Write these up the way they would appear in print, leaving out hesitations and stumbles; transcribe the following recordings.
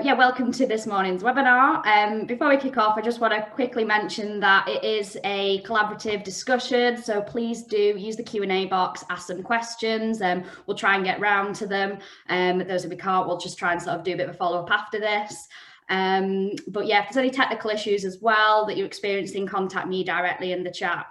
Yeah, welcome to this morning's webinar. Before we kick off, I just want to quickly mention that it is a collaborative discussion, so please do use the Q&A box, ask some questions, and we'll try and get round to them. Those if we can't, we'll just try and sort of do a bit of a follow-up after this. But yeah, if there's any technical issues as well that you're experiencing, contact me directly in the chat.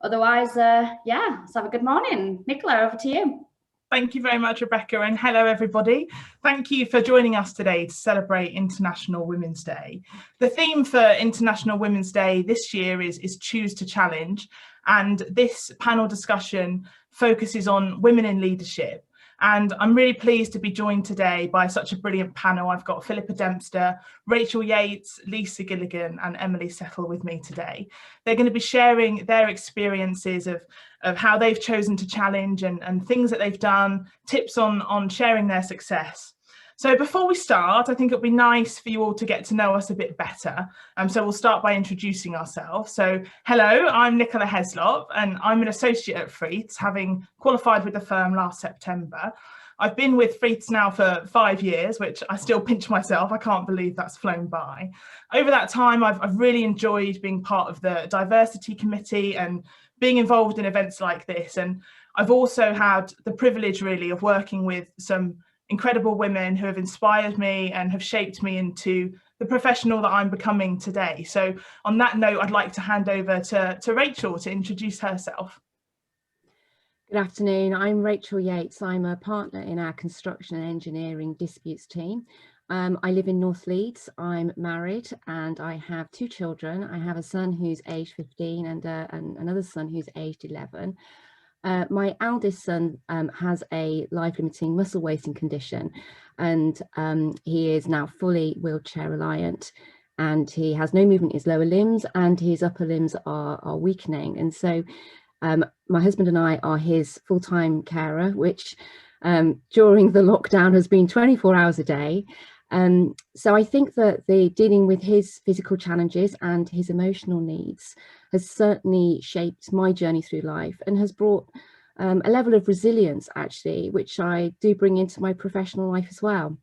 Otherwise, yeah, let's have a good morning. Nicola, over to you. Thank you very much, Rebecca, and hello everybody. Thank you for joining us today to celebrate International Women's Day. The theme for International Women's Day this year is Choose to Challenge, and this panel discussion focuses on women in leadership. And I'm really pleased to be joined today by such a brilliant panel. I've got Philippa Dempster, Rachel Yates, Lisa Gilligan and Emily Settle with me today. They're going to be sharing their experiences of how they've chosen to challenge and things that they've done, tips on sharing their success. So before we start, I think it'd be nice for you all to get to know us a bit better. So we'll start by introducing ourselves. So hello, I'm Nicola Heslop and I'm an associate at Freeths, having qualified with the firm last September. I've been with Freeths now for 5 years, which I still pinch myself. I can't believe that's flown by. Over that time, I've really enjoyed being part of the diversity committee and being involved in events like this. And I've also had the privilege really of working with some incredible women who have inspired me and have shaped me into the professional that I'm becoming today. So on that note, I'd like to hand over to Rachel to introduce herself. Good afternoon, I'm Rachel Yates. I'm a partner in our construction and engineering disputes team. I live in North Leeds, I'm married and I have 2 children. I have a son who's aged 15 and another son who's aged 11. My eldest son has a life-limiting muscle wasting condition and he is now fully wheelchair reliant and he has no movement in his lower limbs and his upper limbs are weakening. And so my husband and I are his full-time carer, which during the lockdown has been 24 hours a day. So I think that the dealing with his physical challenges and his emotional needs has certainly shaped my journey through life and has brought a level of resilience actually, which I do bring into my professional life as well.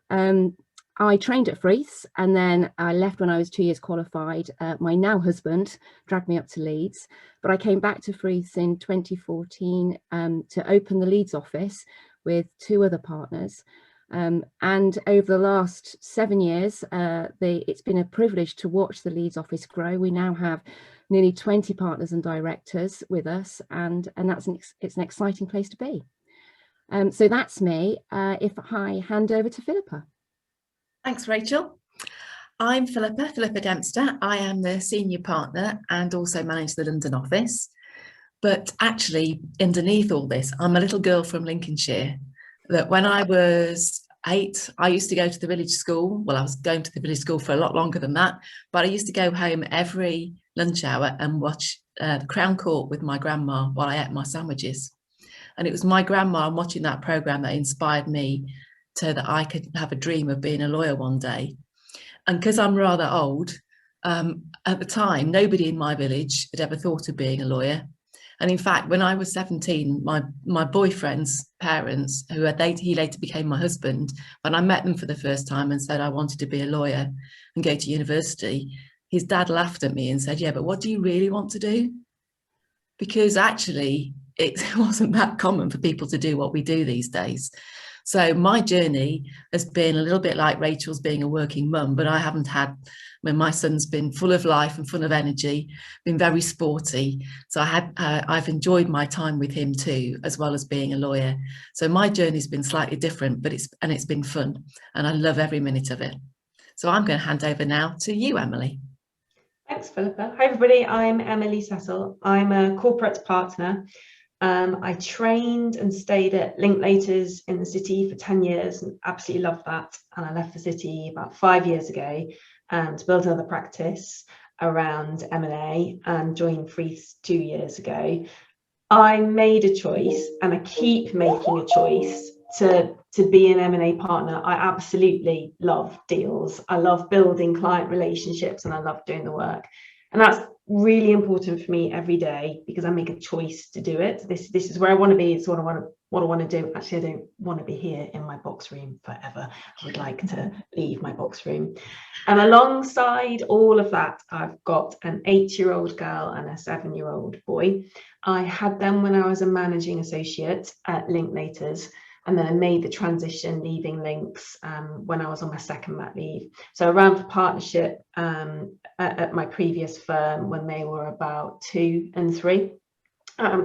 I trained at Freeths and then I left when I was 2 years qualified. My now husband dragged me up to Leeds, but I came back to Freeths in 2014 to open the Leeds office with 2 other partners. And over the last 7 years, it's been a privilege to watch the Leeds office grow. We now have nearly 20 partners and directors with us, and it's an exciting place to be. So that's me. If I hand over to Philippa. Thanks, Rachel. I'm Philippa Dempster. I am the senior partner and also manage the London office. But actually, underneath all this, I'm a little girl from Lincolnshire. That when I was 8, I used to go to the village school. Well, I was going to the village school for a lot longer than that, but I used to go home every lunch hour and watch the Crown Court with my grandma while I ate my sandwiches. And it was my grandma and watching that programme that inspired me so that I could have a dream of being a lawyer one day. And because I'm rather old, at the time, nobody in my village had ever thought of being a lawyer. And in fact, when I was 17, my boyfriend's parents, he later became my husband, when I met them for the first time and said I wanted to be a lawyer and go to university, his dad laughed at me and said, yeah, but what do you really want to do? Because actually, it wasn't that common for people to do what we do these days. So my journey has been a little bit like Rachel's being a working mum, but I haven't had, my son's been full of life and full of energy, been very sporty. So I've enjoyed my time with him too, as well as being a lawyer. So my journey's been slightly different, but it's been fun and I love every minute of it. So I'm going to hand over now to you, Emily. Thanks, Philippa. Hi, everybody. I'm Emily Settle. I'm a corporate partner. I trained and stayed at Linklaters in the city for 10 years and absolutely loved that. And I left the city about 5 years ago and built another practice around M&A and joined Freeths 2 years ago. I made a choice and I keep making a choice to be an M&A partner. I absolutely love deals. I love building client relationships and I love doing the work. And that's really important for me every day because I make a choice to do it. This is where I want to be. It's what I want to what I want to do. Actually, I don't want to be here in my box room forever. I would like to leave my box room. And alongside all of that, I've got an 8-year-old girl and a 7-year-old boy. I had them when I was a managing associate at Linklaters, and then I made the transition leaving Links when I was on my second mat leave. So I ran for partnership at my previous firm when they were about 2 and 3.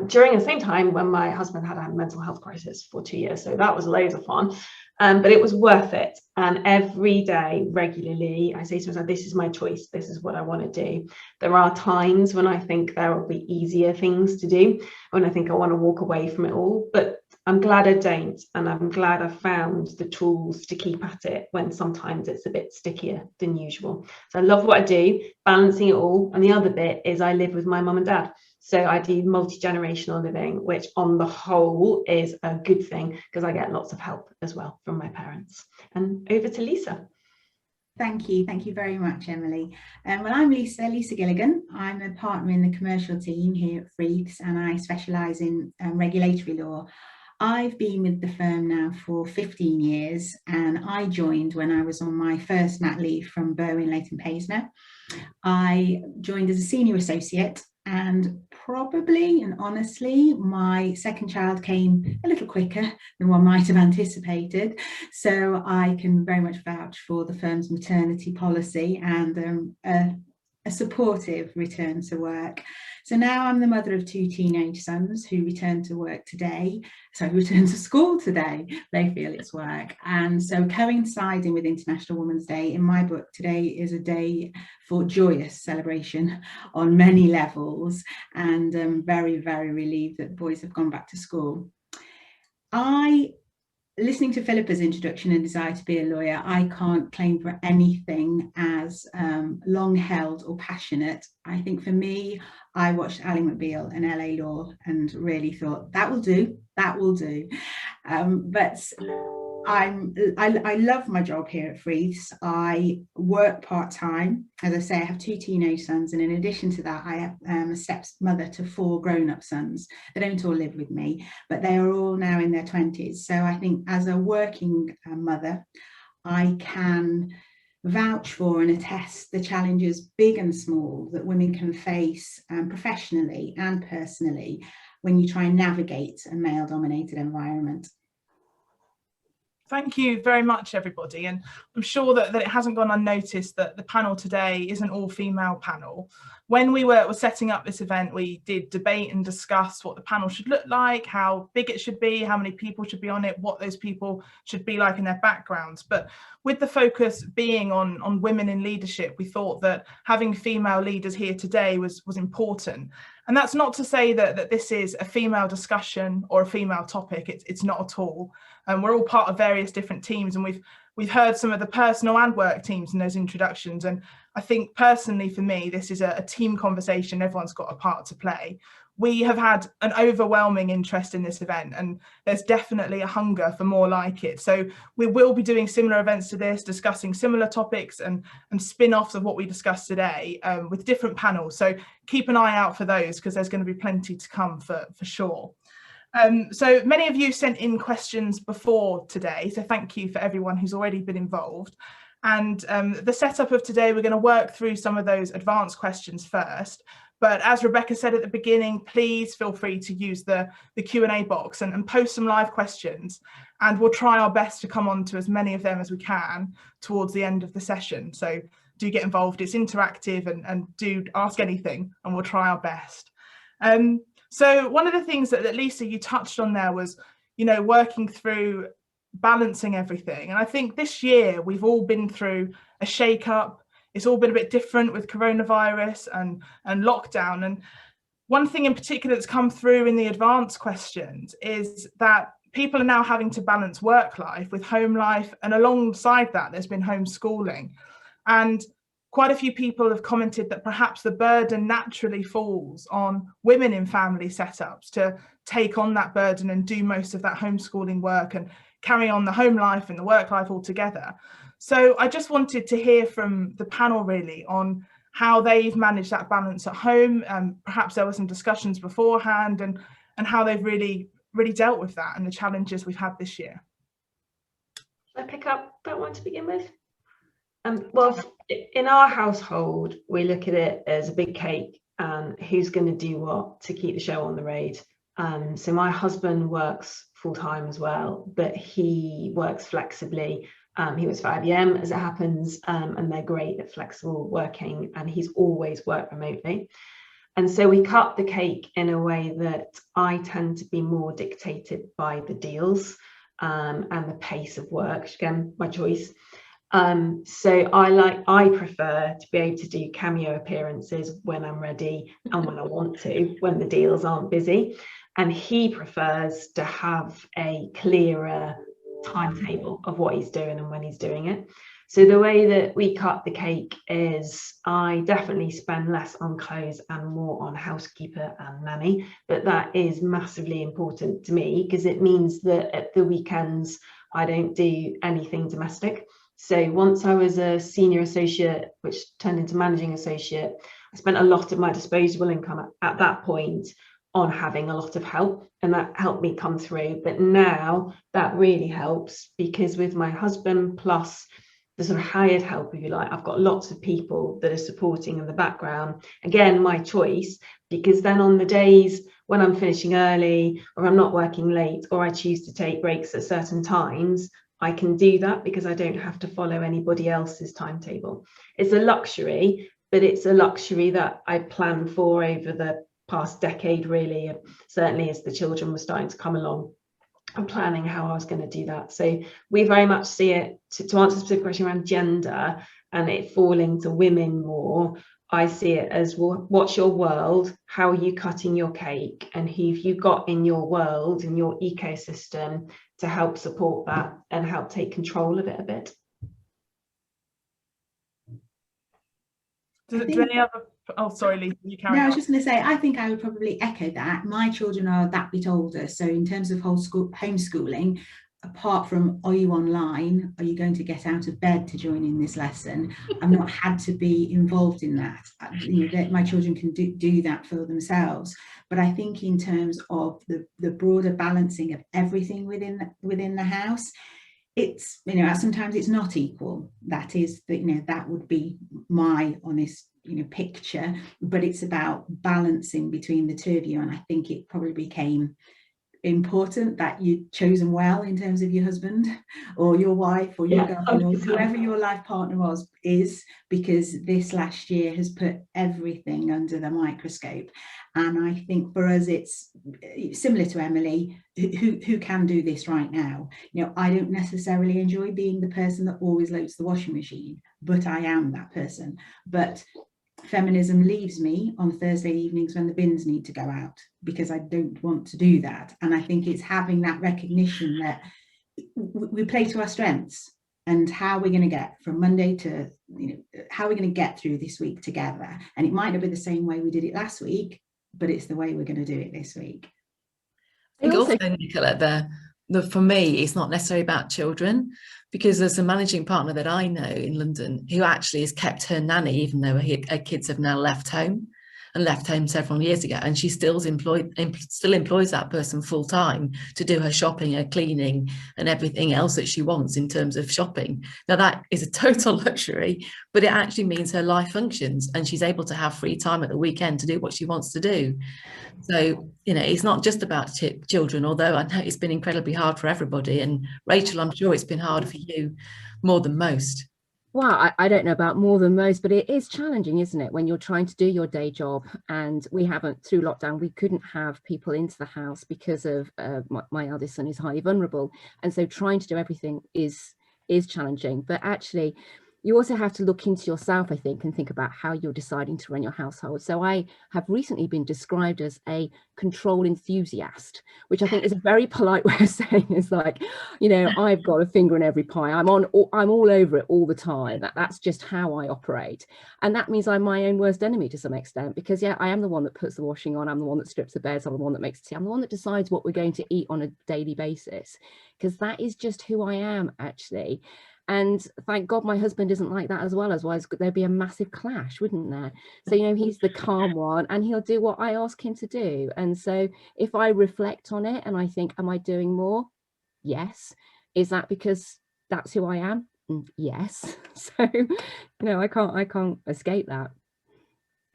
During the same time when my husband had a mental health crisis for 2 years. So that was loads of fun, but it was worth it. And every day, regularly, I say to myself, this is my choice. This is what I want to do. There are times when I think there will be easier things to do, when I think I want to walk away from it all, but I'm glad I don't. And I'm glad I found the tools to keep at it when sometimes it's a bit stickier than usual. So I love what I do, balancing it all. And the other bit is I live with my mum and dad. So I do multi-generational living, which on the whole is a good thing because I get lots of help as well from my parents. And over to Lisa. Thank you very much, Emily. Well, I'm Lisa Gilligan. I'm a partner in the commercial team here at Freeths, and I specialise in regulatory law. I've been with the firm now for 15 years, and I joined when I was on my first mat leave from Berwyn Leighton Paisner. I joined as a senior associate, and probably and honestly, my second child came a little quicker than one might have anticipated. So I can very much vouch for the firm's maternity policy and a supportive return to work. So now I'm the mother of 2 teenage sons who return to school today. They feel it's work. And so coinciding with International Women's Day, in my book, today is a day for joyous celebration on many levels. And I'm very, very relieved that boys have gone back to school. Listening to Philippa's introduction and desire to be a lawyer, I can't claim for anything as long held or passionate. I think for me, I watched Ally McBeal and LA Law and really thought that will do. But I love my job here at Freeths. I work part-time. As I say, I have 2 teenage sons, and in addition to that, I am a stepmother to 4 grown-up sons. They don't all live with me, but they are all now in their 20s. So I think as a working mother, I can vouch for and attest the challenges, big and small, that women can face professionally and personally when you try and navigate a male-dominated environment. Thank you very much, everybody. And I'm sure that it hasn't gone unnoticed that the panel today is an all-female panel. When we were setting up this event, we did debate and discuss what the panel should look like, how big it should be, how many people should be on it, what those people should be like in their backgrounds. But with the focus being on women in leadership, we thought that having female leaders here today was important. And that's not to say that this is a female discussion or a female topic. It's not at all. We're all part of various different teams, and we've heard some of the personal and work teams in those introductions. And I think personally for me, this is a team conversation. Everyone's got a part to play. We have had an overwhelming interest in this event, and there's definitely a hunger for more like it. So we will be doing similar events to this, discussing similar topics and spin-offs of what we discussed today with different panels. So keep an eye out for those, because there's going to be plenty to come for sure. So many of you sent in questions before today, so thank you for everyone who's already been involved. And the setup of today, we're going to work through some of those advanced questions first. But as Rebecca said at the beginning, please feel free to use the Q&A box and post some live questions. And we'll try our best to come on to as many of them as we can towards the end of the session. So do get involved. It's interactive, and do ask anything, and we'll try our best. So one of the things that Lisa, you touched on there was, working through balancing everything. And I think this year we've all been through a shake-up. It's all been a bit different with coronavirus and lockdown. And one thing in particular that's come through in the advanced questions is that people are now having to balance work life with home life. And alongside that, there's been homeschooling. And quite a few people have commented that perhaps the burden naturally falls on women in family setups to take on that burden and do most of that homeschooling work and carry on the home life and the work life altogether. So I just wanted to hear from the panel really on how they've managed that balance at home. Perhaps there were some discussions beforehand and how they've really really dealt with that and the challenges we've had this year? Shall I pick up that one to begin with? Well, in our household, we look at it as a big cake and who's going to do what to keep the show on the road. So my husband works full-time as well, but he works flexibly. He works for IBM, as it happens, and they're great at flexible working, and he's always worked remotely. And so we cut the cake in a way that I tend to be more dictated by the deals and the pace of work. Again, my choice. So I prefer to be able to do cameo appearances when I'm ready and when I want to, when the deals aren't busy. And he prefers to have a clearer timetable of what he's doing and when he's doing it. So the way that we cut the cake is I definitely spend less on clothes and more on housekeeper and nanny, but that is massively important to me because it means that at the weekends I don't do anything domestic. So once I was a senior associate, which turned into managing associate, I spent a lot of my disposable income at that point on having a lot of help, and that helped me come through. But now that really helps because with my husband plus the sort of hired help, if you like, I've got lots of people that are supporting in the background. Again, my choice, because then on the days when I'm finishing early or I'm not working late or I choose to take breaks at certain times, I can do that because I don't have to follow anybody else's timetable. It's a luxury, but it's a luxury that I planned for over the past decade, really. Certainly as the children were starting to come along, I'm planning how I was going to do that. So we very much see it, to answer the specific question around gender and it falling to women more, I see it as, well, what's your world? How are you cutting your cake? And who have you got in your world, in your ecosystem, to help support that and help take control of it a bit? Do any other? Oh, sorry, Lisa, you carry on. No, I was just going to say, I think I would probably echo that. My children are that bit older. So in terms of homeschooling, apart from, are you online? Are you going to get out of bed to join in this lesson? I've not had to be involved in that. You know, my children can do that for themselves. But I think in terms of the broader balancing of everything within the house, it's, you know, sometimes it's not equal. That is, you know, that would be my honest, you know, picture, but it's about balancing between the two of you. And I think it probably became important that you'd chosen well in terms of your husband or your wife or your girlfriend or whoever your life partner is, because this last year has put everything under the microscope. And I think for us, it's similar to Emily, who can do this right now. You know, I don't necessarily enjoy being the person that always loads the washing machine, but I am that person. But feminism leaves me on Thursday evenings when the bins need to go out because I don't want to do that. And I think it's having that recognition that we play to our strengths and how we're going to get from Monday to, you know, how we're going to get through this week together. And it might not be the same way we did it last week, but it's the way we're going to do it this week. I think also, Nicola, for me, it's not necessarily about children, because there's a managing partner that I know in London who actually has kept her nanny, even though her kids have now left home several years ago, and she still employs that person full time to do her shopping, her cleaning, and everything else that she wants in terms of shopping. Now that is a total luxury, but it actually means her life functions and she's able to have free time at the weekend to do what she wants to do. So, you know, it's not just about children, although I know it's been incredibly hard for everybody. And Rachel, I'm sure it's been harder for you more than most. Well, I don't know about more than most, but it is challenging, isn't it, when you're trying to do your day job? And we haven't, through lockdown, we couldn't have people into the house because of my eldest son is highly vulnerable. And so trying to do everything is challenging. But actually, you also have to look into yourself, I think, and think about how you're deciding to run your household. So I have recently been described as a control enthusiast, which I think is a very polite way of saying it's like, you know, I've got a finger in every pie. I'm all over it all the time. That's just how I operate. And that means I'm my own worst enemy to some extent, because yeah, I am the one that puts the washing on. I'm the one that strips the beds. I'm the one that makes tea. I'm the one that decides what we're going to eat on a daily basis, because that is just who I am, actually. And thank God my husband isn't like that as well, otherwise there'd be a massive clash, wouldn't there? So, you know, he's the calm one and he'll do what I ask him to do. And so if I reflect on it and I think, am I doing more? Yes. Is that because that's who I am? Yes. So, you know, I can't escape that.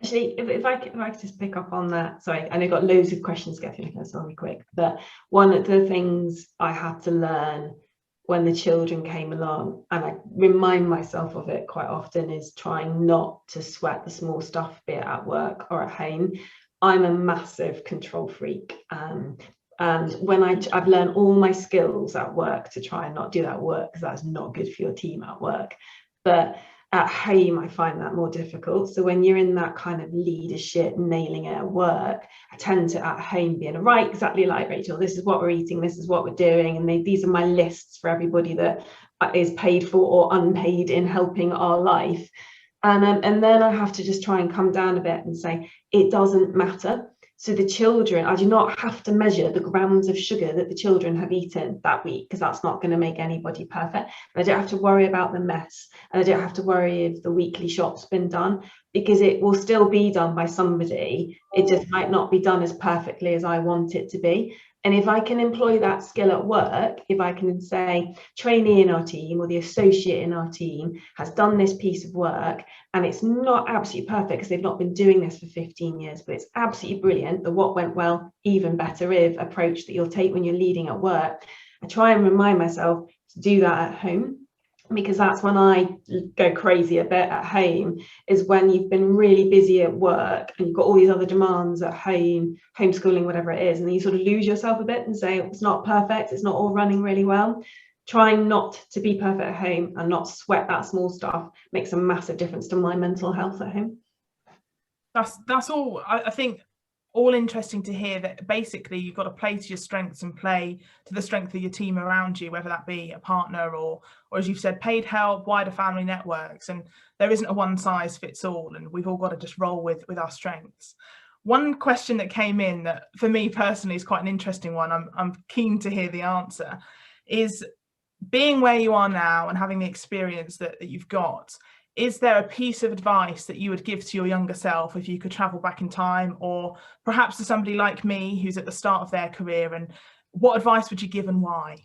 Actually, if I could just pick up on that, sorry, and I've got loads of questions to get through, so I'll be quick. But one of the things I had to learn when the children came along, and I remind myself of it quite often, is trying not to sweat the small stuff, be it at work or at home. I'm a massive control freak. And when I've learned all my skills at work to try and not do that at work, because that's not good for your team at work. But at home, I find that more difficult. So when you're in that kind of leadership, nailing it at work, I tend to at home be right, exactly like Rachel, this is what we're eating, this is what we're doing. And these are my lists for everybody that is paid for or unpaid in helping our life. And then I have to just try and come down a bit and say, it doesn't matter. So the children, I do not have to measure the grams of sugar that the children have eaten that week, because that's not going to make anybody perfect. And I don't have to worry about the mess, and I don't have to worry if the weekly shop's been done, because it will still be done by somebody. It just might not be done as perfectly as I want it to be. And if I can employ that skill at work, if I can say trainee in our team or the associate in our team has done this piece of work, and it's not absolutely perfect because they've not been doing this for 15 years, but it's absolutely brilliant, the what went well, even better if approach that you'll take when you're leading at work. I try and remind myself to do that at home, because that's when I go crazy a bit at home, is when you've been really busy at work and you've got all these other demands at home, homeschooling, whatever it is, and then you sort of lose yourself a bit and say, it's not perfect, it's not all running really well. Trying not to be perfect at home and not sweat that small stuff makes a massive difference to my mental health at home. That's all, I think, all interesting to hear, that basically you've got to play to your strengths and play to the strength of your team around you, whether that be a partner or as you've said, paid help, wider family networks, and there isn't a one size fits all, and we've all got to just roll with our strengths. One question that came in that for me personally is quite an interesting one, I'm keen to hear the answer, is being where you are now and having the experience that you've got, is there a piece of advice that you would give to your younger self if you could travel back in time, or perhaps to somebody like me who's at the start of their career, and what advice would you give and why?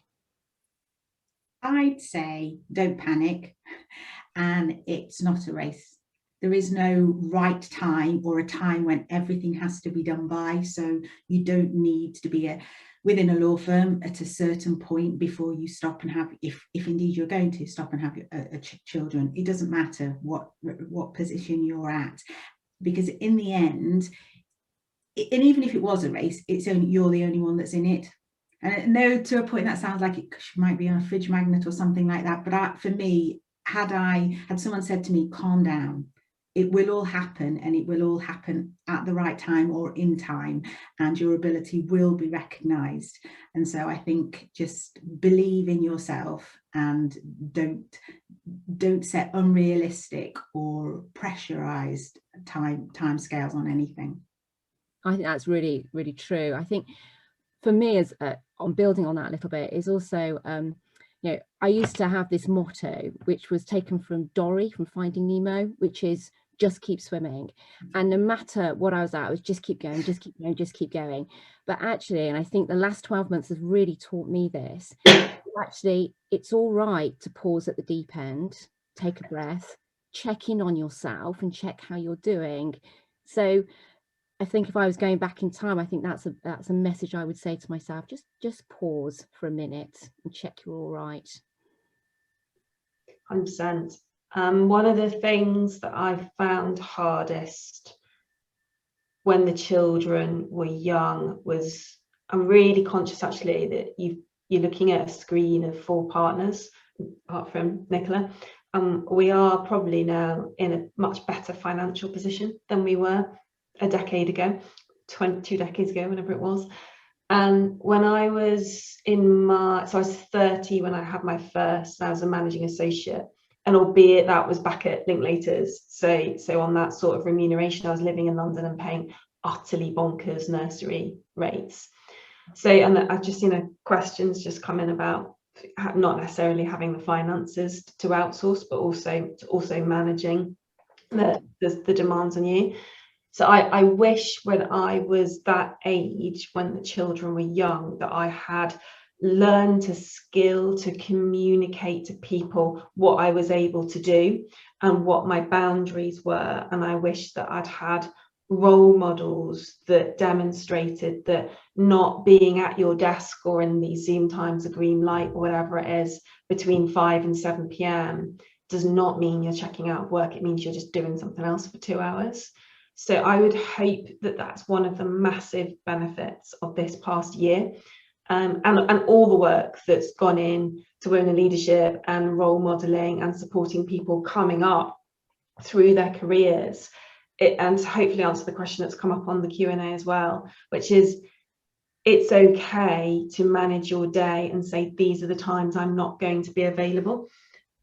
I'd say don't panic, and it's not a race. There is no right time or a time when everything has to be done by, so you don't need to be within a law firm at a certain point before you stop and have, if indeed you're going to stop and have children. It doesn't matter what position you're at, because in the end, and even if it was a race, you're the only one that's in it. And I know to a point that sounds like it might be on a fridge magnet or something like that, but for me, had someone said to me, calm down, it will all happen, and it will all happen at the right time or in time, and your ability will be recognised. And so I think just believe in yourself, and don't set unrealistic or pressurised time scales on anything. I think that's really, really true. I think for me, as on building on that a little bit, is also you know, I used to have this motto which was taken from Dory from Finding Nemo, which is just keep swimming, and no matter what I was at, I was just keep going, just keep going, just keep going. But actually, and I think the last 12 months has really taught me this, actually it's all right to pause at the deep end, take a breath, check in on yourself and check how you're doing. So I think if I was going back in time, I think that's a message I would say to myself, just pause for a minute and check you're all right. 100%. One of the things that I found hardest when the children were young was, I'm really conscious actually that you're looking at a screen of 4 partners, apart from Nicola. We are probably now in a much better financial position than we were a decade ago, 2 decades ago, whenever it was. And when I was so I was 30 when I had my first, I was a managing associate. And albeit that was back at Linklaters, so on that sort of remuneration, I was living in London and paying utterly bonkers nursery rates. So, and I've just seen questions just come in about not necessarily having the finances to outsource, but also managing the demands on you. So I wish when I was that age, when the children were young, that I had learned a skill to communicate to people what I was able to do and what my boundaries were. And I wish that I'd had role models that demonstrated that not being at your desk or in these Zoom times, a green light or whatever it is, between 5 and 7 p.m. does not mean you're checking out of work. It means you're just doing something else for 2 hours. So I would hope that that's one of the massive benefits of this past year, and all the work that's gone in to women leadership and role modelling and supporting people coming up through their careers. And to hopefully answer the question that's come up on the Q&A as well, which is, it's okay to manage your day and say, these are the times I'm not going to be available,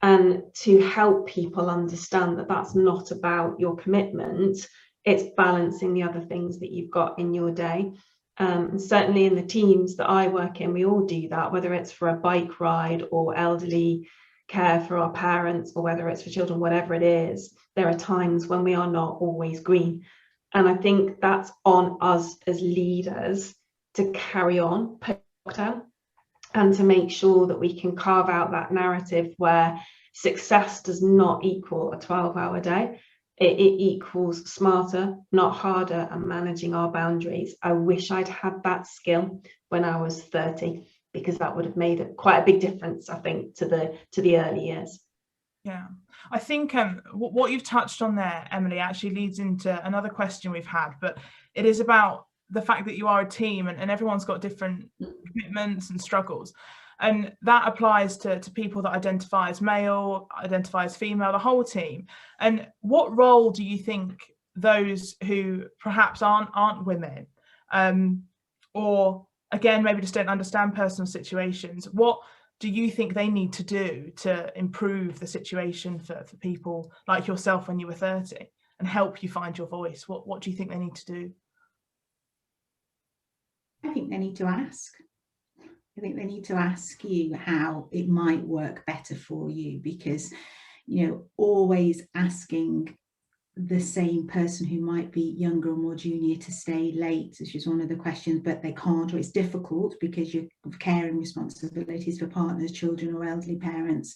and to help people understand that that's not about your commitment. It's balancing the other things that you've got in your day. And certainly in the teams that I work in, we all do that, whether it's for a bike ride or elderly care for our parents, or whether it's for children, whatever it is, there are times when we are not always green. And I think that's on us as leaders to carry on post-lockdown and to make sure that we can carve out that narrative where success does not equal a 12-hour day. It equals smarter, not harder, and managing our boundaries. I wish I'd had that skill when I was 30, because that would have made quite a big difference, I think, to the early years. Yeah, I think what you've touched on there, Emily, actually leads into another question we've had, but it is about the fact that you are a team and everyone's got different commitments and struggles. And that applies to people that identify as male, identify as female, the whole team. And what role do you think those who perhaps aren't women, or again, maybe just don't understand personal situations, what do you think they need to do to improve the situation for people like yourself when you were 30 and help you find your voice? What do you think they need to do? I think they need to ask. I think they need to ask you how it might work better for you, because, you know, always asking the same person who might be younger or more junior to stay late, which is one of the questions, but they can't, or it's difficult because you're caring responsibilities for partners, children, or elderly parents.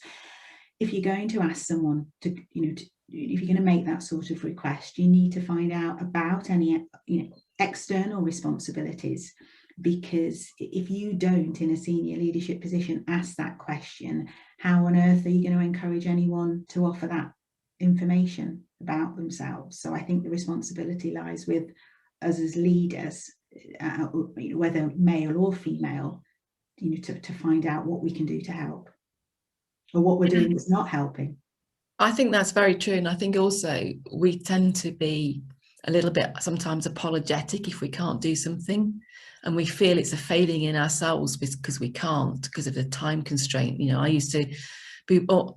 If you're going to ask someone to, you know, if you're going to make that sort of request, you need to find out about any, you know, external responsibilities. Because if you don't, in a senior leadership position, ask that question, how on earth are you going to encourage anyone to offer that information about themselves? So I think the responsibility lies with us as leaders, whether male or female, you know, to find out what we can do to help, or what we're doing that's not helping. I think that's very true. And I think also we tend to be a little bit sometimes apologetic if we can't do something, and we feel it's a failing in ourselves because we can't, because of the time constraint. You know, I used to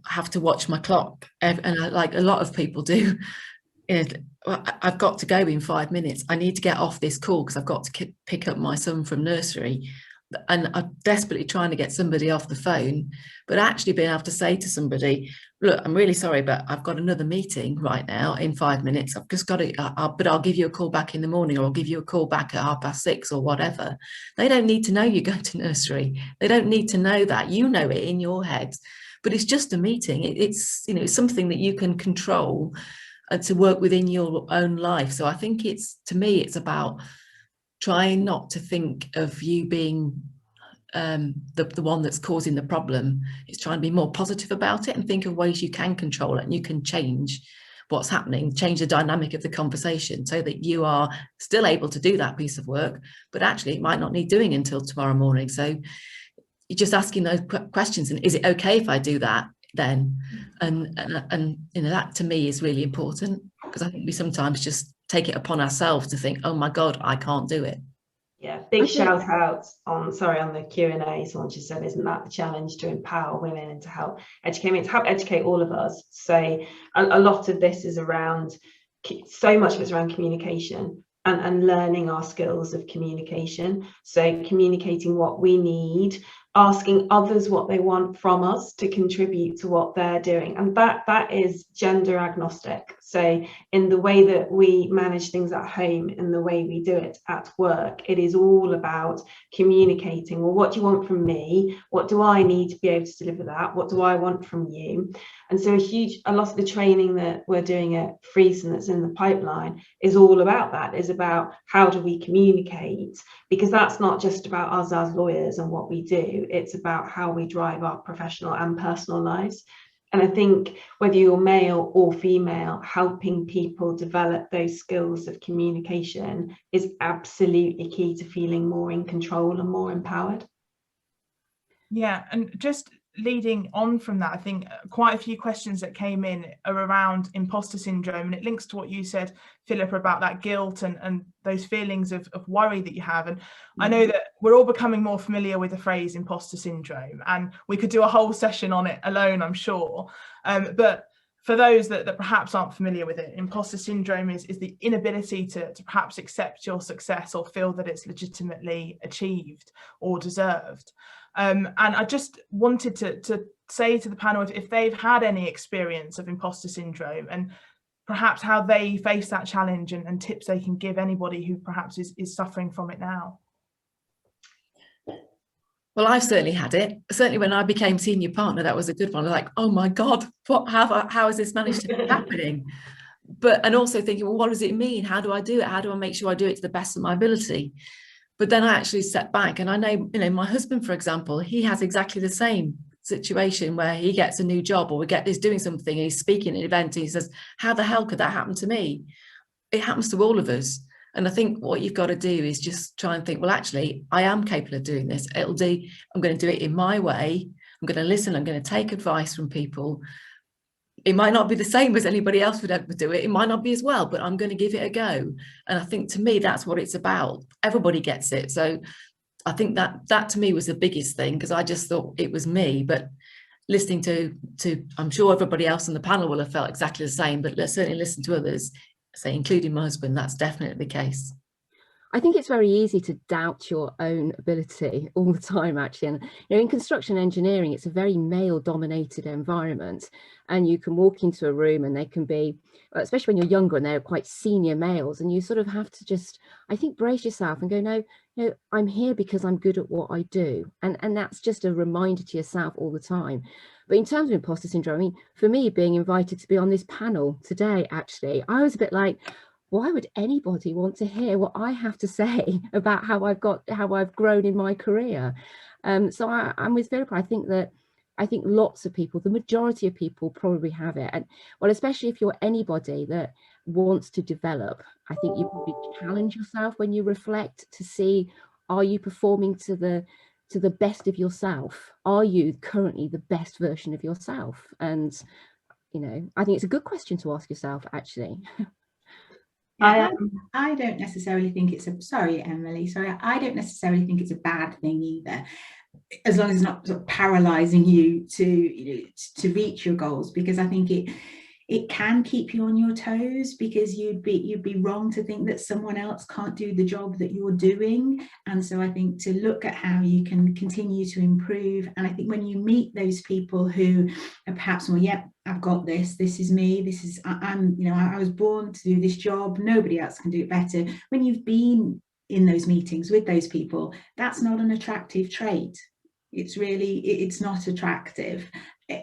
have to watch my clock, and like a lot of people do, you know, I've got to go in 5 minutes. I need to get off this call because I've got to pick up my son from nursery. And I'm desperately trying to get somebody off the phone, but actually being able to say to somebody, look, I'm really sorry, but I've got another meeting right now in 5 minutes. I've just got to, but I'll give you a call back in the morning, or I'll give you a call back at 6:30 or whatever. They don't need to know you're going to nursery. They don't need to know that. You know it in your head, but it's just a meeting. It's, you know, something that you can control to work within your own life. So I think to me, it's about trying not to think of you being the one that's causing the problem. It's trying to be more positive about it and think of ways you can control it, and you can change what's happening, change the dynamic of the conversation so that you are still able to do that piece of work, but actually it might not need doing until tomorrow morning. So you're just asking those questions, and is it okay if I do that then? And you know, that to me is really important, because I think we sometimes just take it upon ourselves to think, oh my God, I can't do it. Yeah, big shout out on the Q&A. Someone just said, isn't that the challenge, to empower women and to help educate all of us? So a lot of this is around, so much of it's around communication and learning our skills of communication. So communicating what we need, asking others what they want from us to contribute to what they're doing. And that is gender agnostic. So in the way that we manage things at home, in the way we do it at work, it is all about communicating. Well, what do you want from me? What do I need to be able to deliver that? What do I want from you? And so a lot of the training that we're doing at Freeths and that's in the pipeline is all about that, is about how do we communicate, because that's not just about us as lawyers and what we do, it's about how we drive our professional and personal lives. And I think whether you're male or female, helping people develop those skills of communication is absolutely key to feeling more in control and more empowered. Yeah, and just leading on from that, I think quite a few questions that came in are around imposter syndrome, and it links to what you said, Philippa, about that guilt and those feelings of worry that you have. And I know that we're all becoming more familiar with the phrase imposter syndrome, and we could do a whole session on it alone, I'm sure. But for those that perhaps aren't familiar with it, imposter syndrome is the inability to perhaps accept your success or feel that it's legitimately achieved or deserved. And I just wanted to say to the panel if they've had any experience of imposter syndrome and perhaps how they face that challenge and tips they can give anybody who perhaps is suffering from it now. Well, I've certainly had it. Certainly when I became senior partner, that was a good one. Like, oh my God, how has this managed to be happening? And also thinking, well, what does it mean? How do I do it? How do I make sure I do it to the best of my ability? But then I actually stepped back, and I know, my husband, for example, he has exactly the same situation where he gets a new job, or he's doing something, and he's speaking at an event, and he says, how the hell could that happen to me? It happens to all of us. And I think what you've got to do is just try and think, well, actually, I am capable of doing this. I'm going to do it in my way. I'm going to listen. I'm going to take advice from people. It might not be the same as anybody else would ever do it. It might not be as well, but I'm going to give it a go. And I think to me, that's what it's about. Everybody gets it. So I think that to me was the biggest thing, because I just thought it was me. But listening to I'm sure everybody else on the panel will have felt exactly the same, but let's certainly listen to others, say, including my husband, that's definitely the case. I think it's very easy to doubt your own ability all the time, actually. And in construction engineering, it's a very male-dominated environment, and you can walk into a room and they can be, especially when you're younger and they're quite senior males, and you sort of have to just, I think, brace yourself and go, no, I'm here because I'm good at what I do. And that's just a reminder to yourself all the time. But in terms of imposter syndrome, I mean, for me, being invited to be on this panel today, actually, I was a bit like, why would anybody want to hear what I have to say about how I've grown in my career? So I'm with Philippa. I think lots of people, the majority of people, probably have it. And well, especially if you're anybody that wants to develop, I think you probably challenge yourself when you reflect to see, are you performing to the best of yourself? Are you currently the best version of yourself? And I think it's a good question to ask yourself, actually. I don't necessarily think it's sorry, Emily. I don't necessarily think it's a bad thing either, as long as it's not sort of paralyzing you to reach your goals, because I think it can keep you on your toes, because you'd be wrong to think that someone else can't do the job that you're doing. And so I think to look at how you can continue to improve. And I think when you meet those people who are perhaps, well, yeah, I've got this is me, I was born to do this job, nobody else can do it better. When you've been in those meetings with those people, that's not an attractive trait. It's not attractive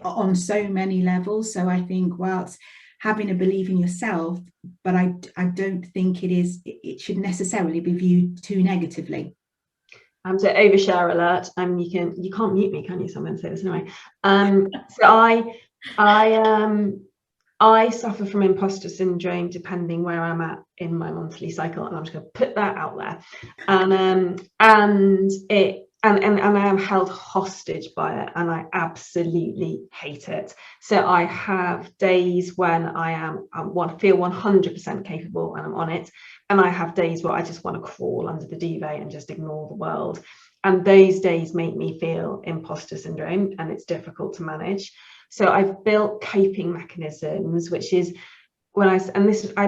on so many levels. So I think whilst having a belief in yourself, but I don't think it should necessarily be viewed too negatively. So overshare alert. You can't mute me, can you? Someone say this anyway. So I suffer from imposter syndrome depending where I'm at in my monthly cycle, and I'm just going to put that out there. And I am held hostage by it, and I absolutely hate it. So I have days when I feel 100% capable and I'm on it, and I have days where I just want to crawl under the duvet and just ignore the world. And those days make me feel imposter syndrome, and it's difficult to manage. So I've built coping mechanisms, which is I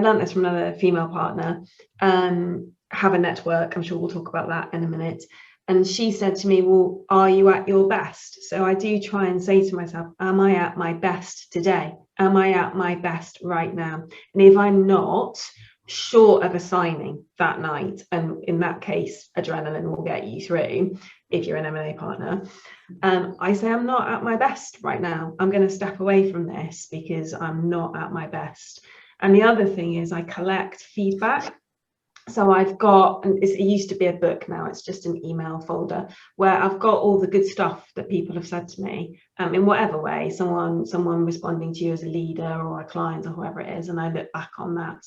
learned this from another female partner. Have a network. I'm sure we'll talk about that in a minute. And she said to me, well, are you at your best? So I do try and say to myself, am I at my best today? Am I at my best right now? And if I'm not, short of assigning that night, and in that case, adrenaline will get you through if you're an M&A partner, I say I'm not at my best right now. I'm going to step away from this because I'm not at my best. And the other thing is I collect feedback. So I've got, and it used to be a book, now it's just an email folder where I've got all the good stuff that people have said to me, in whatever way, someone responding to you as a leader or a client or whoever it is, and I look back on that.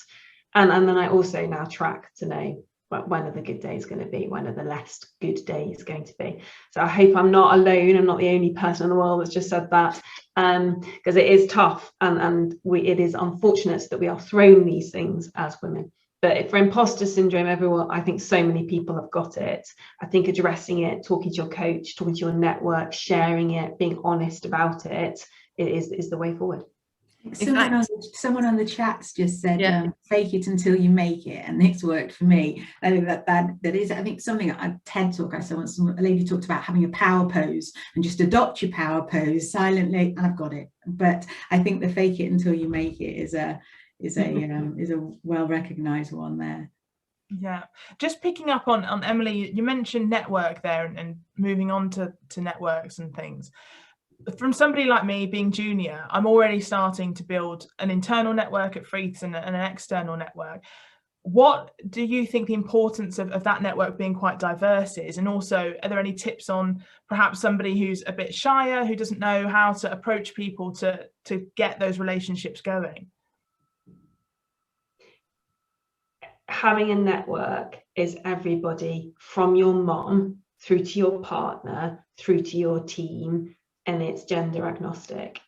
And then I also now track to know when are the good days going to be, when are the less good days going to be. So I hope I'm not alone, I'm not the only person in the world that's just said that, because it is tough, and it is unfortunate that we are thrown these things as women. But for imposter syndrome, everyone, I think so many people have got it. I think addressing it, talking to your coach, talking to your network, sharing it, being honest about it, is the way forward. Someone on the chats just said, fake it until you make it, and it's worked for me. I think that is, I think, something a TED talk I saw once, a lady talked about having a power pose and just adopt your power pose silently, and I've got it. But I think the fake it until you make it is a well recognized one there. Yeah, just picking up on Emily, you mentioned network there, and moving on to networks and things. From somebody like me being junior, I'm already starting to build an internal network at Freeths and an external network. What do you think the importance of that network being quite diverse is? And also, are there any tips on perhaps somebody who's a bit shyer, who doesn't know how to approach people to get those relationships going? Having a network is everybody from your mom through to your partner, through to your team, and it's gender agnostic.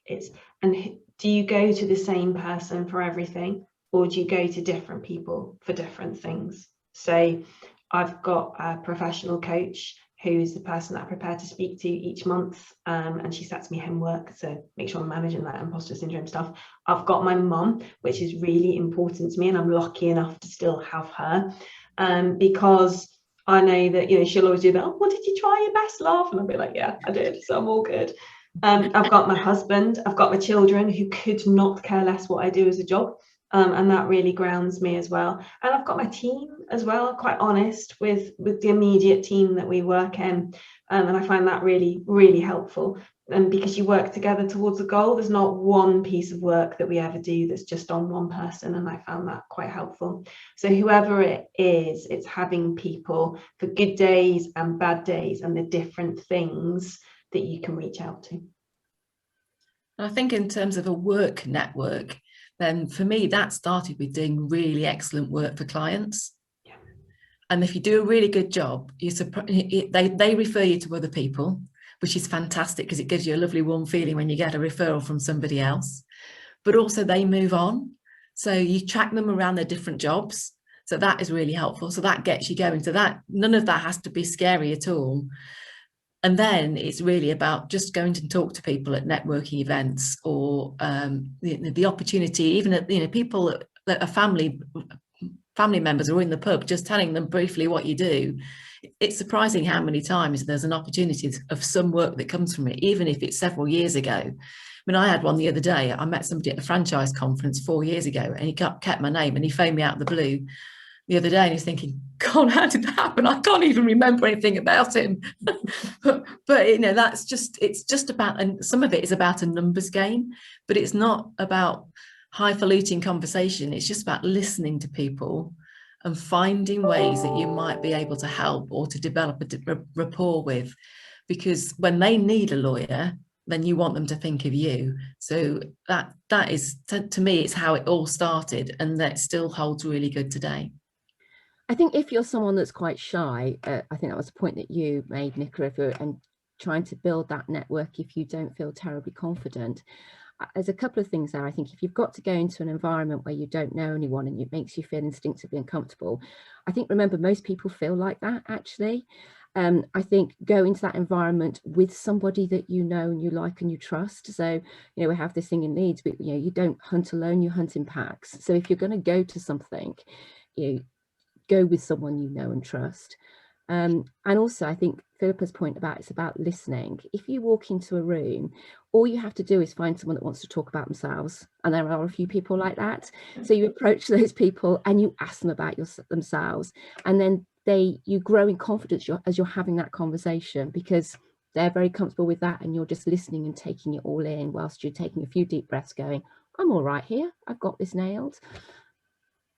And do you go to the same person for everything, or do you go to different people for different things? So I've got a professional coach who's the person that I prepare to speak to each month, and she sets me homework to make sure I'm managing that imposter syndrome stuff. I've got my mum, which is really important to me, and I'm lucky enough to still have her, because I know that, she'll always do that, oh, well, did you try your best, love? And I'll be like, yeah, I did, so I'm all good. I've got my husband, I've got my children who could not care less what I do as a job, and that really grounds me as well. And I've got my team as well, quite honest with the immediate team that we work in, and I find that really, really helpful. And because you work together towards a goal, there's not one piece of work that we ever do that's just on one person, and I found that quite helpful. So whoever it is, it's having people for good days and bad days and the different things that you can reach out to. I think in terms of a work network, then for me, that started with doing really excellent work for clients. Yeah. And if you do a really good job, they refer you to other people, which is fantastic because it gives you a lovely warm feeling when you get a referral from somebody else. But also they move on. So you track them around their different jobs. So that is really helpful. So that gets you going. So that none of that has to be scary at all. And then it's really about just going to talk to people at networking events, or the opportunity, even at people that are family members or in the pub, just telling them briefly what you do. It's surprising how many times there's an opportunity of some work that comes from it, even if it's several years ago. I mean, I had one the other day. I met somebody at a franchise conference 4 years ago, and he kept my name, and he phoned me out of the blue the other day, and he's thinking, God, how did that happen? I can't even remember anything about him. but that's just, it's just about, and some of it is about a numbers game, but it's not about highfalutin conversation. It's just about listening to people and finding ways that you might be able to help or to develop a rapport with, because when they need a lawyer, then you want them to think of you. So that is, to me, it's how it all started, and that still holds really good today. I think if you're someone that's quite shy, I think that was the point that you made, Nicola, and trying to build that network if you don't feel terribly confident. There's a couple of things there. I think if you've got to go into an environment where you don't know anyone and it makes you feel instinctively uncomfortable, I think, remember, most people feel like that, actually. I think go into that environment with somebody that you know and you like and you trust. So, we have this thing in Leeds, but you don't hunt alone, you hunt in packs. So if you're going to go to something, go with someone you know and trust. And also, I think Philippa's point about it's about listening. If you walk into a room, all you have to do is find someone that wants to talk about themselves, and there are a few people like that. So you approach those people and you ask them about themselves, and then you grow in confidence as you're having that conversation, because they're very comfortable with that, and you're just listening and taking it all in whilst you're taking a few deep breaths, going, I'm all right here, I've got this nailed.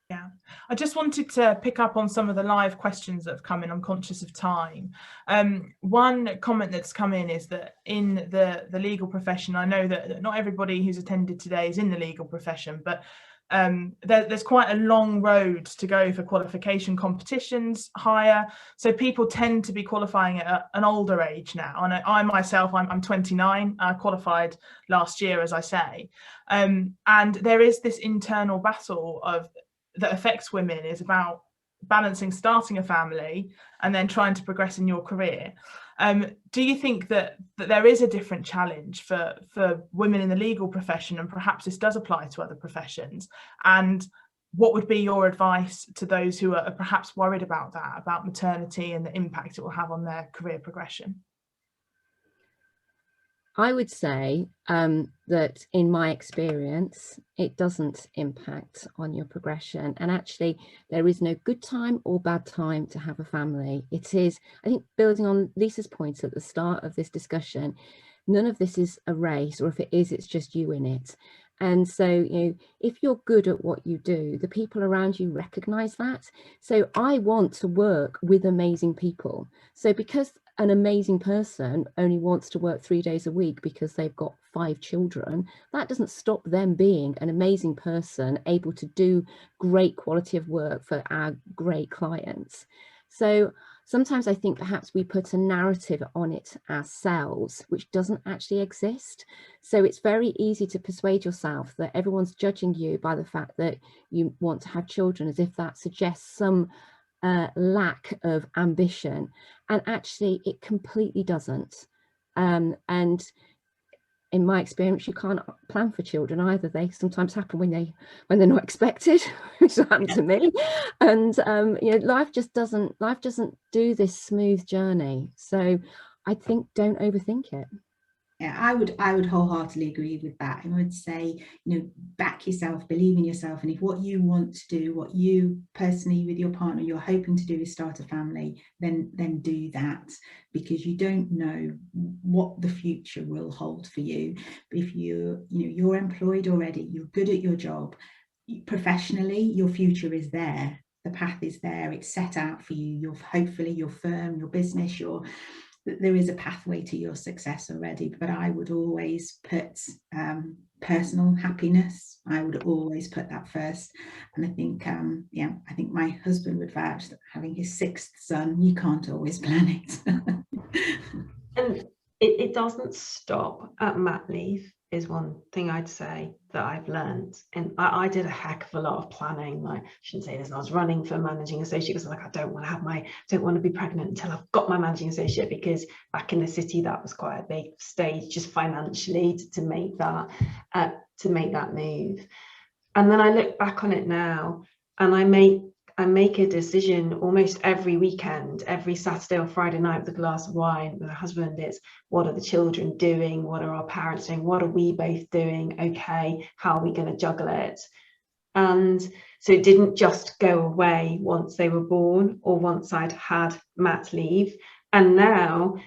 Yeah, I just wanted to pick up on some of the live questions that have come in. I'm conscious of time. One comment that's come in is that in the legal profession, I know that not everybody who's attended today is in the legal profession, but there's quite a long road to go for qualification competitions higher. So people tend to be qualifying at an older age now. And I myself, I'm 29, I qualified last year, as I say. And there is this internal battle that affects women, is about balancing starting a family and then trying to progress in your career. Do you think that there is a different challenge for women in the legal profession, and perhaps this does apply to other professions? And what would be your advice to those who are perhaps worried about that, about maternity and the impact it will have on their career progression? I would say that in my experience, it doesn't impact on your progression. And actually, there is no good time or bad time to have a family. It is, I think, building on Lisa's points at the start of this discussion, none of this is a race, or if it is, it's just you in it. And so, if you're good at what you do, the people around you recognize that. So I want to work with amazing people. So because an amazing person only wants to work 3 days a week because they've got 5 children, that doesn't stop them being an amazing person, able to do great quality of work for our great clients. So sometimes I think perhaps we put a narrative on it ourselves, which doesn't actually exist. So it's very easy to persuade yourself that everyone's judging you by the fact that you want to have children, as if that suggests some lack of ambition, and actually it completely doesn't. And in my experience, you can't plan for children either. They sometimes happen when they're not expected, which happened to me. And life doesn't do this smooth journey. So I think don't overthink it. Yeah, I would wholeheartedly agree with that. I would say, back yourself, believe in yourself, and if what you want to do, what you personally with your partner you're hoping to do is start a family, then do that, because you don't know what the future will hold for you. But if you're employed already, you're good at your job, professionally, your future is there. The path is there. It's set out for you. Hopefully your firm, your business, there is a pathway to your success already. But I would always put personal happiness, I would always put that first. And I think I think my husband would vouch that having his 6th son, you can't always plan it. And it doesn't stop at mat leave, is one thing I'd say that I've learned. And I did a heck of a lot of planning. Like, I shouldn't say this, I was running for managing associate because I don't want to be pregnant until I've got my managing associate, because back in the city that was quite a big stage just financially to make that move. And then I look back on it now, and I make a decision almost every weekend, every Saturday or Friday night with a glass of wine with my husband. It's, what are the children doing? What are our parents doing? What are we both doing? Okay, how are we going to juggle it? And so it didn't just go away once they were born or once I'd had mat leave. And now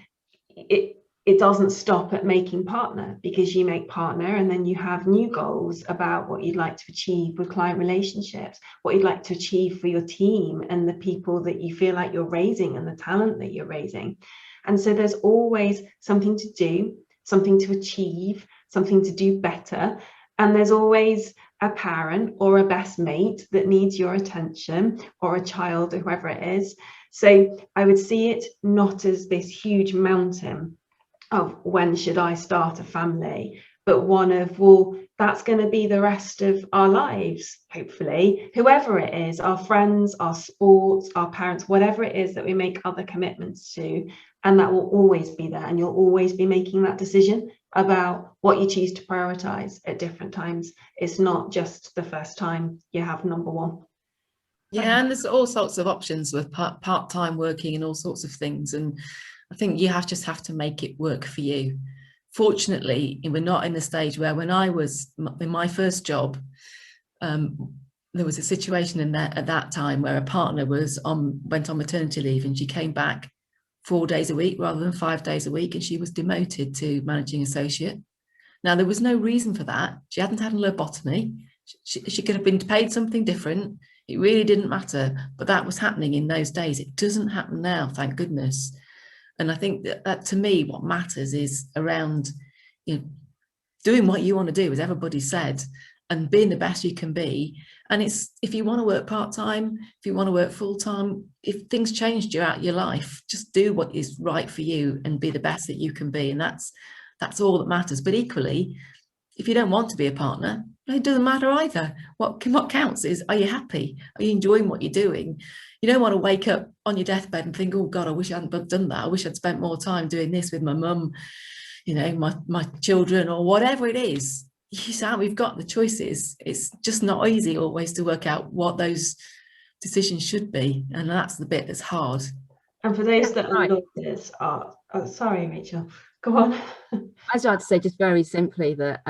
it doesn't stop at making partner, because you make partner and then you have new goals about what you'd like to achieve with client relationships, what you'd like to achieve for your team and the people that you feel like you're raising and the talent that you're raising. And so there's always something to do, something to achieve, something to do better. And there's always a parent or a best mate that needs your attention, or a child, or whoever it is. So I would see it not as this huge mountain of when should I start a family, but one of, well, that's going to be the rest of our lives, hopefully, whoever it is, our friends, our sports, our parents, whatever it is that we make other commitments to, and that will always be there, and you'll always be making that decision about what you choose to prioritize at different times. It's not just the first time you have number one. Yeah, and there's all sorts of options with part-time working and all sorts of things, and I think you just have to make it work for you. Fortunately, we're not in the stage where, when I was in my first job, there was a situation at that time where a partner went on maternity leave, and she came back 4 days a week rather than 5 days a week, and she was demoted to managing associate. Now, there was no reason for that. She hadn't had a lobotomy. She could have been paid something different. It really didn't matter, but that was happening in those days. It doesn't happen now, thank goodness. And I think that to me, what matters is around, doing what you want to do, as everybody said, and being the best you can be. And it's, if you want to work part-time, if you want to work full-time, if things changed throughout your life, just do what is right for you and be the best that you can be. And that's all that matters. But equally, if you don't want to be a partner, it doesn't matter either. What counts is, are you happy? Are you enjoying what you're doing? You don't want to wake up on your deathbed and think, oh God, I wish I hadn't done that. I wish I'd spent more time doing this with my mum, my children, or whatever it is. We've got the choices. It's just not easy always to work out what those decisions should be. And that's the bit that's hard. And for those that are lawyers, sorry, Rachel, go on. I was about to say, just very simply, that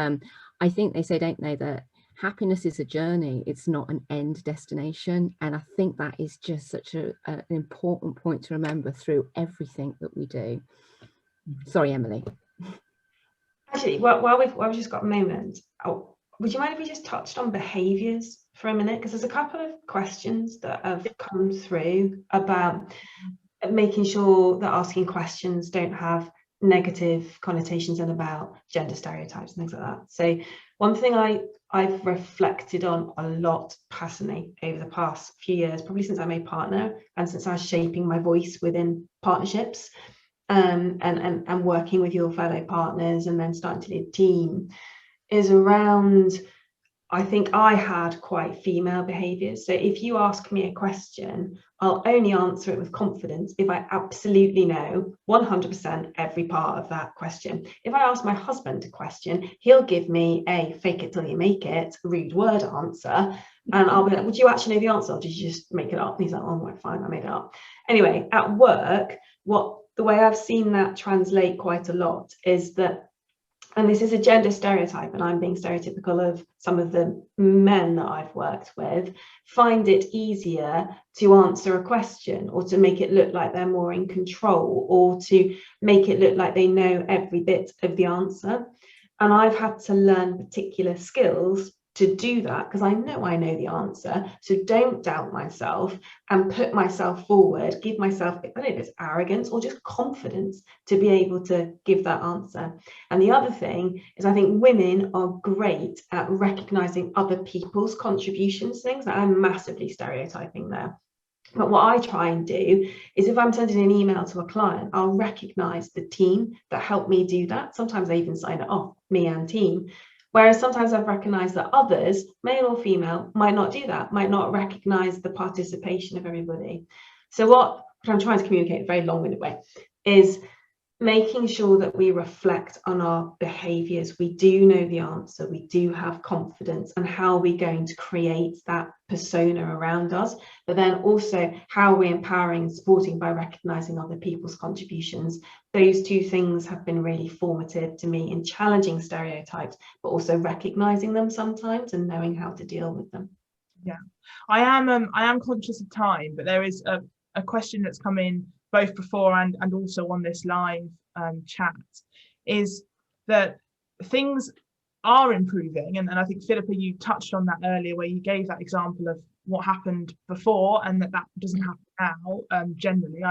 I think they say, don't they, that happiness is a journey, it's not an end destination. And I think that is just such an important point to remember through everything that we do. Sorry, Emily. Actually, while we've just got a moment, would you mind if we just touched on behaviours for a minute? Because there's a couple of questions that have come through about making sure that asking questions don't have negative connotations and about gender stereotypes and things like that. So one thing I've reflected on a lot personally over the past few years, probably since I'm a partner and since I was shaping my voice within partnerships, and working with your fellow partners and then starting to lead a team, is around, I think I had quite female behaviours. So if you ask me a question, I'll only answer it with confidence if I absolutely know 100% every part of that question. If I ask my husband a question, he'll give me a fake it till you make it, rude word answer. And I'll be like, would you actually know the answer, or did you just make it up? And he's like, oh, right, fine, I made it up. Anyway, at work, the way I've seen that translate quite a lot is that, and this is a gender stereotype, and I'm being stereotypical of some of the men that I've worked with, find it easier to answer a question or to make it look like they're more in control or to make it look like they know every bit of the answer. And I've had to learn particular skills to do that, because I know the answer. So don't doubt myself and put myself forward, give myself, I don't know if it's arrogance or just confidence to be able to give that answer. And the other thing is, I think women are great at recognizing other people's contributions, things that I'm massively stereotyping there. But what I try and do is, if I'm sending an email to a client, I'll recognize the team that helped me do that. Sometimes I even sign it off, me and team. Whereas sometimes I've recognized that others, male or female, might not do that, might not recognize the participation of everybody. So what I'm trying to communicate in a very long-winded way is making sure that we reflect on our behaviours. We do know the answer, we do have confidence, and how are we going to create that persona around us, but then also how are we empowering and supporting by recognising other people's contributions. Those two things have been really formative to me in challenging stereotypes, but also recognising them sometimes and knowing how to deal with them. Yeah, I am conscious of time, but there is a question that's come in both before and also on this live chat, is that things are improving, and I think, Philippa, you touched on that earlier, where you gave that example of what happened before and that doesn't happen now. Generally,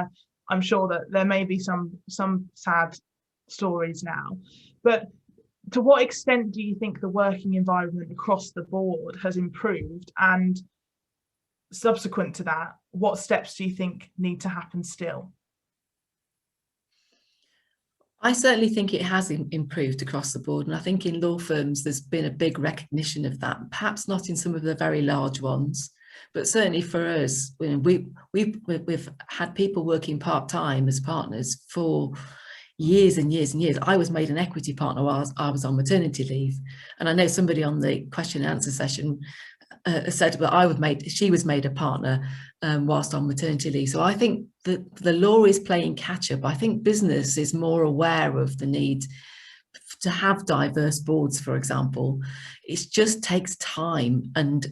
I'm sure that there may be some sad stories now, but to what extent do you think the working environment across the board has improved, and subsequent to that, what steps do you think need to happen still? I certainly think it has improved across the board, and I think in law firms there's been a big recognition of that, perhaps not in some of the very large ones, but certainly for us, we've had people working part-time as partners for years and years and years. I was made an equity partner while I was on maternity leave, and I know somebody on the question and answer session said that she was made a partner whilst on maternity leave. So I think that the law is playing catch up. I think business is more aware of the need to have diverse boards, for example. It just takes time, and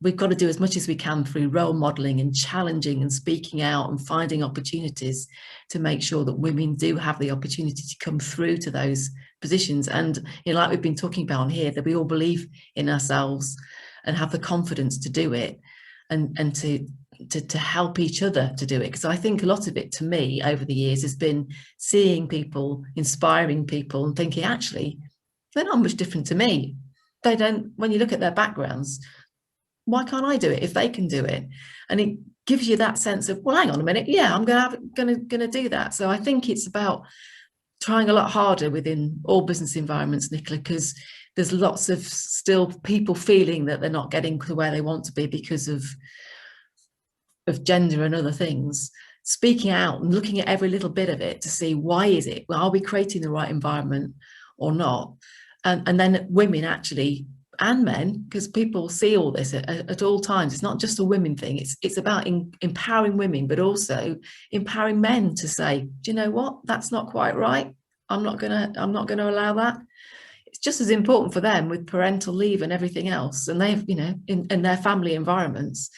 we've got to do as much as we can through role modelling and challenging and speaking out and finding opportunities to make sure that women do have the opportunity to come through to those positions. And like we've been talking about here, that we all believe in ourselves and have the confidence to do it, and to help each other to do it. Because I think a lot of it, to me, over the years has been seeing people, inspiring people, and thinking, actually, they're not much different to me. They don't, when you look at their backgrounds, why can't I do it if they can do it? And it gives you that sense of, well, hang on a minute, yeah, I'm gonna do that. So I think it's about trying a lot harder within all business environments, Nicola, because there's lots of still people feeling that they're not getting to where they want to be because of gender and other things. Speaking out and looking at every little bit of it to see, why is it? Well, are we creating the right environment or not? And then women actually, and men, because people see all this at all times. It's not just a women thing. It's about empowering women, but also empowering men to say, do you know what? That's not quite right. I'm not gonna allow that. It's just as important for them with parental leave and everything else, and they've, in their family environments.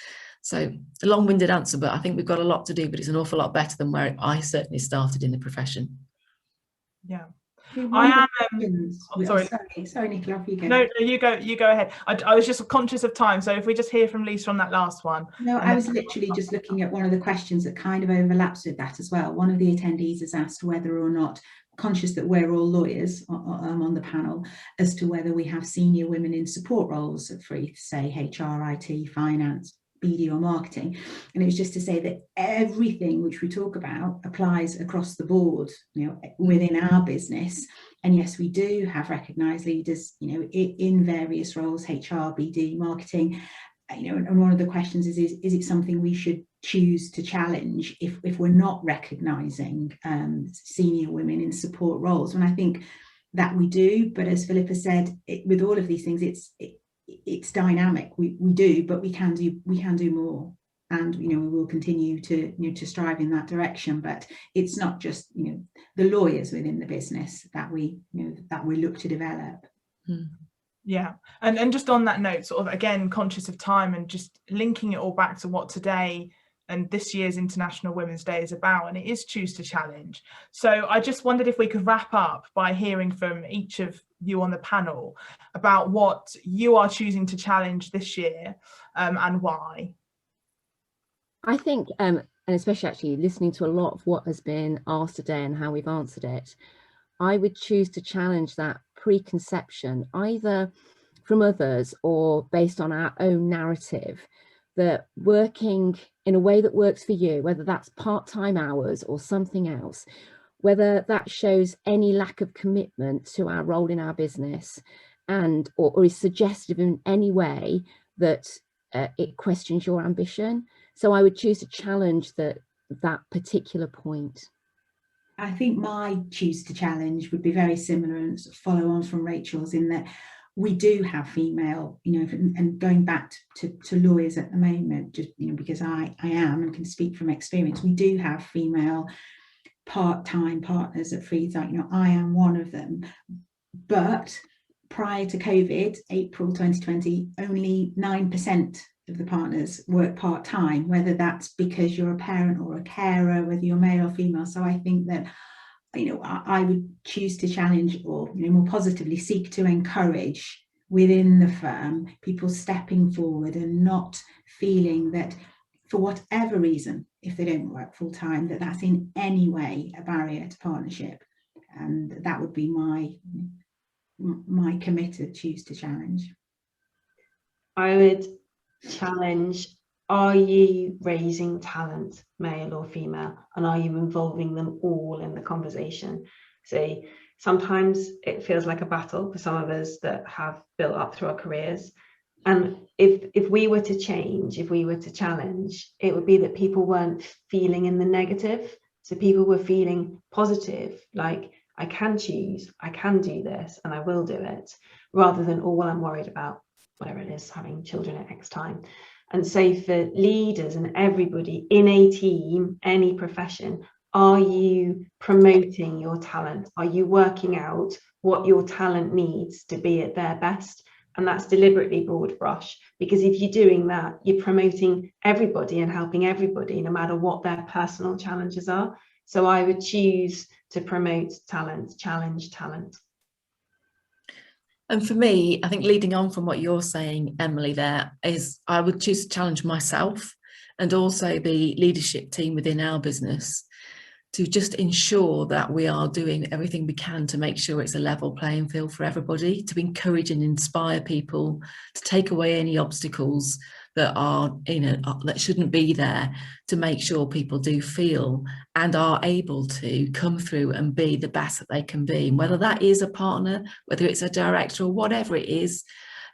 So a long-winded answer, but I think we've got a lot to do, but it's an awful lot better than where I certainly started in the profession. Yeah. I am sorry Nicola, you go. No, you go ahead. I was just conscious of time, so if we just hear from Lisa on that last one. No, I was literally just looking at one of the questions that kind of overlaps with that as well. One of the attendees has asked whether or not, conscious that we're all lawyers on the panel, as to whether we have senior women in support roles at Freeths, say HR, IT, finance, BD or marketing. And it was just to say that everything which we talk about applies across the board, within our business. And yes, we do have recognised leaders, in various roles, HR, BD, marketing. And one of the questions is it something we should choose to challenge if we're not recognising senior women in support roles? And I think that we do, but as Philippa said, with all of these things, it's dynamic. We do, but we can do more, and we will continue to strive in that direction. But it's not just the lawyers within the business that we look to develop. Yeah, and just on that note, sort of again conscious of time and just linking it all back to what today and this year's International Women's Day is about, and it is Choose to Challenge. So I just wondered if we could wrap up by hearing from each of you on the panel about what you are choosing to challenge this year, and why. I think, and especially actually listening to a lot of what has been asked today and how we've answered it, I would choose to challenge that preconception, either from others or based on our own narrative, that working in a way that works for you, whether that's part-time hours or something else, whether that shows any lack of commitment to our role in our business, and or is suggestive in any way that it questions your ambition. So I would choose to challenge that particular point. I think my choose to challenge would be very similar and sort of follow on from Rachel's, in that we do have female, and going back to lawyers at the moment, just because I am and can speak from experience, we do have female part-time partners at Freeths. I am one of them, but prior to COVID, April 2020, only 9% of the partners work part-time, whether that's because you're a parent or a carer, whether you're male or female. So I think that I would choose to challenge, or more positively seek to encourage within the firm people stepping forward and not feeling that for whatever reason, if they don't work full-time, that's in any way a barrier to partnership. And that would be my committed choose to challenge. I would challenge, are you raising talent, male or female, and are you involving them all in the conversation? So sometimes it feels like a battle for some of us that have built up through our careers. And if we were to change, if we were to challenge, it would be that people weren't feeling in the negative. So people were feeling positive, like I can choose, I can do this, and I will do it, rather than, oh, well, I'm worried about whatever it is, having children at X time. And so for leaders and everybody in a team, any profession, are you promoting your talent? Are you working out what your talent needs to be at their best? And that's deliberately broad brush, because if you're doing that, you're promoting everybody and helping everybody, no matter what their personal challenges are. So I would choose to promote talent, challenge talent. And for me, I think leading on from what you're saying, Emily, there is I would choose to challenge myself and also the leadership team within our business to just ensure that we are doing everything we can to make sure it's a level playing field for everybody, to encourage and inspire people, to take away any obstacles that are, that shouldn't be there, to make sure people do feel and are able to come through and be the best that they can be. And whether that is a partner, whether it's a director or whatever it is,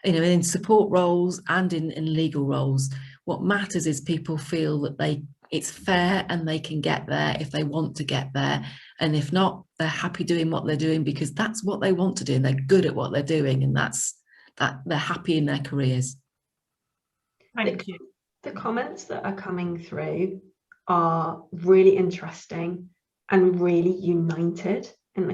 in support roles and in legal roles, what matters is people feel that it's fair and they can get there if they want to get there. And if not, they're happy doing what they're doing because that's what they want to do and they're good at what they're doing, and that they're happy in their careers. Thank you. The comments that are coming through are really interesting and really united, and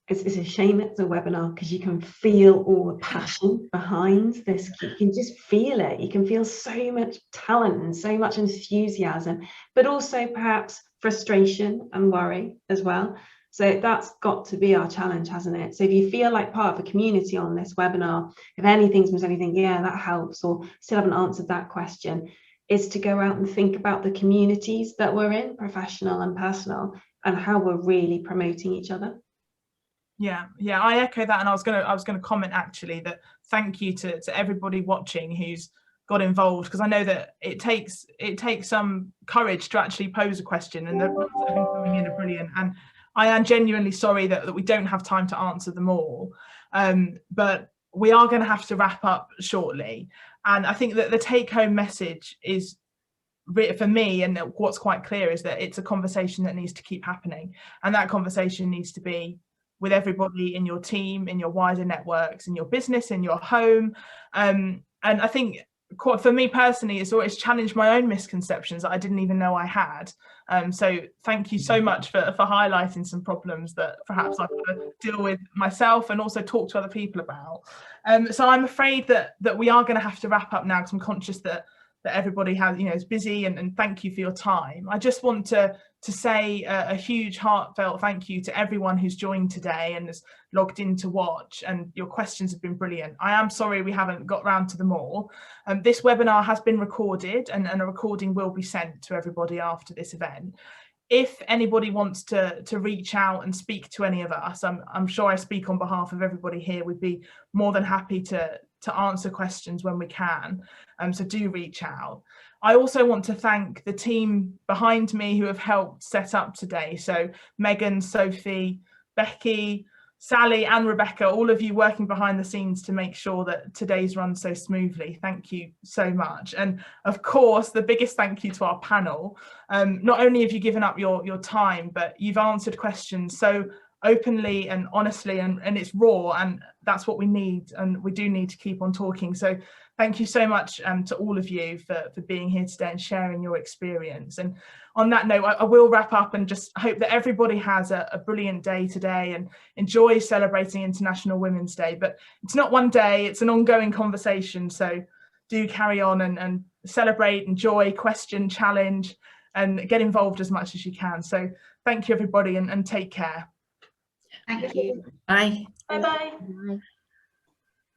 it's a shame it's a webinar because you can feel all the passion behind this. You can just feel it. You can feel so much talent and so much enthusiasm, but also perhaps frustration and worry as well. So that's got to be our challenge, hasn't it? So if you feel like part of a community on this webinar, if anything's missed, anything, yeah, that helps, or still haven't answered that question, is to go out and think about the communities that we're in, professional and personal, and how we're really promoting each other. Yeah, I echo that, and I was going to comment actually that thank you to everybody watching who's got involved, because I know that it takes some courage to actually pose a question, and the ones that have been coming in are brilliant, and I am genuinely sorry that we don't have time to answer them all, but we are going to have to wrap up shortly. And I think that the take-home message is, for me, and what's quite clear, is that it's a conversation that needs to keep happening, and that conversation needs to be with everybody in your team, in your wider networks, in your business, in your home. And I think for me personally, it's always challenged my own misconceptions that I didn't even know I had. So thank you so much for highlighting some problems that perhaps I've got to deal with myself and also talk to other people about. So I'm afraid that we are going to have to wrap up now, because I'm conscious that everybody has, is busy, and thank you for your time. I just want to say a huge heartfelt thank you to everyone who's joined today and has logged in to watch, and your questions have been brilliant. I am sorry we haven't got round to them all. This webinar has been recorded, and a recording will be sent to everybody after this event. If anybody wants to reach out and speak to any of us, I'm sure I speak on behalf of everybody here, we'd be more than happy to answer questions when we can, so do reach out. I also want to thank the team behind me who have helped set up today. So Megan, Sophie, Becky, Sally and Rebecca, all of you working behind the scenes to make sure that today's run so smoothly. Thank you so much. And of course, the biggest thank you to our panel. Not only have you given up your time, but you've answered questions so openly and honestly, and it's raw, and that's what we need, and we do need to keep on talking. So thank you so much to all of you for being here today and sharing your experience. And on that note, I will wrap up and just hope that everybody has a brilliant day today and enjoy celebrating International Women's Day. But it's not one day, it's an ongoing conversation, so do carry on and celebrate, enjoy, question, challenge, and get involved as much as you can. So thank you everybody, and take care. Thank you. Bye. Bye-bye. Bye.